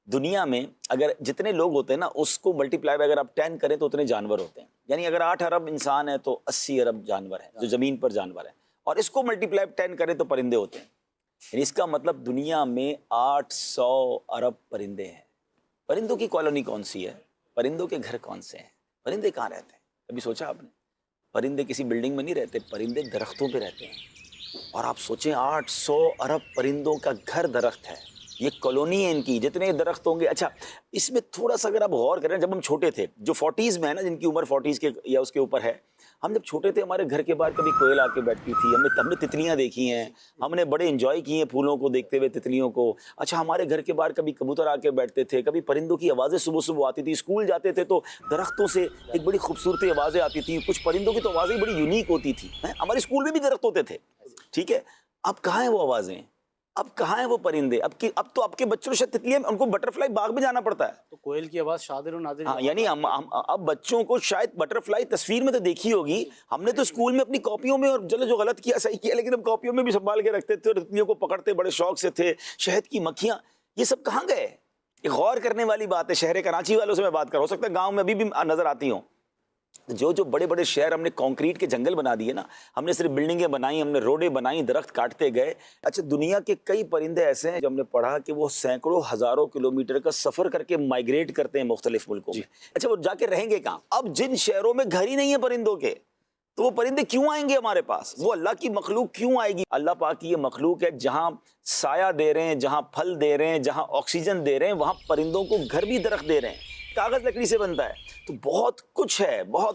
دنیا میں اگر جتنے لوگ ہوتے ہیں نا اس کو ملٹیپلائی اگر آپ 10 کریں تو اتنے جانور ہوتے ہیں. یعنی اگر 8 ارب انسان ہے تو 80 ارب جانور ہیں جو زمین پر جانور ہیں, اور اس کو ملٹیپلائی 10 کریں تو پرندے ہوتے ہیں. یعنی اس کا مطلب دنیا میں 800 ارب پرندے ہیں. پرندوں کی کالونی کون سی ہے؟ پرندوں کے گھر کون سے ہیں؟ پرندے کہاں رہتے ہیں؟ کبھی سوچا آپ نے؟ پرندے کسی بلڈنگ میں نہیں رہتے, پرندے درختوں پہ رہتے ہیں. اور آپ سوچیں 800 ارب پرندوں کا گھر درخت ہے, یہ کالونی ہے ان کی, جتنے درخت ہوں گے. اچھا اس میں تھوڑا سا اگر آپ غور کریں, جب ہم چھوٹے تھے, جو 40s میں ہے نا, جن کی عمر 40s کے یا اس کے اوپر ہے, ہم جب چھوٹے تھے ہمارے گھر کے باہر کبھی کوئل آ کے بیٹھتی تھی, ہم نے تتلیاں دیکھی ہیں, ہم نے بڑے انجوائے کی ہیں پھولوں کو دیکھتے ہوئے, تتلیوں کو. اچھا ہمارے گھر کے باہر کبھی کبوتر آ کے بیٹھتے تھے, کبھی پرندوں کی آوازیں صبح صبح آتی تھی, اسکول جاتے تھے تو درختوں سے ایک بڑی خوبصورتی آوازیں آتی تھیں. کچھ پرندوں کی تو آوازیں بڑی یونیک ہوتی تھی. ہمارے اسکول میں بھی درخت ہوتے تھے, ٹھیک ہے. اب کہاں ہیں وہ آوازیں؟ اب کہاں ہیں وہ پرندے؟ اب تو آپ کے بچوں کو شاید تتلیاں, ان کو بٹرفلائی باغ میں جانا پڑتا ہے. تو کوئل کی آواز شادر و نادر. ہاں یعنی اب بچوں کو شاید بٹرفلائی تصویر میں تو دیکھی ہوگی, ہم نے تو اسکول میں اپنی کاپیوں میں, اور چلو جو غلط کیا صحیح کیا, لیکن ہم کاپیوں میں بھی سنبھال کے رکھتے تھے اور تتلیوں کو پکڑتے بڑے شوق سے تھے. شہد کی مکھیاں, یہ سب کہاں گئے؟ ایک غور کرنے والی بات ہے. شہر کراچی والوں سے میں بات کر رہا ہوں, ہو سکتا ہے گاؤں میں ابھی بھی نظر آتی ہوں. جو بڑے بڑے شہر ہم نے کانکریٹ کے جنگل بنا دیے نا, ہم نے صرف بلڈنگیں بنائی, ہم نے روڈیں بنائی, درخت کاٹتے گئے. اچھا دنیا کے کئی پرندے ایسے ہیں جو ہم نے پڑھا کہ وہ سینکڑوں ہزاروں کلومیٹر کا سفر کر کے مائیگریٹ کرتے ہیں مختلف ملکوں میں. اچھا وہ جا کے رہیں گے کہاں؟ اب جن شہروں میں گھر ہی نہیں ہے پرندوں کے, تو وہ پرندے کیوں آئیں گے ہمارے پاس؟ وہ اللہ کی مخلوق کیوں آئے گی؟ اللہ پاک کی یہ مخلوق ہے, جہاں سایہ دے رہے ہیں, جہاں پھل دے رہے ہیں, جہاں آکسیجن دے رہے ہیں, وہاں پرندوں کو گھر بھی درخت دے رہے ہیں. کاغذ لکڑی سے بنتا ہے, تو بہت کچھ ہے, بہت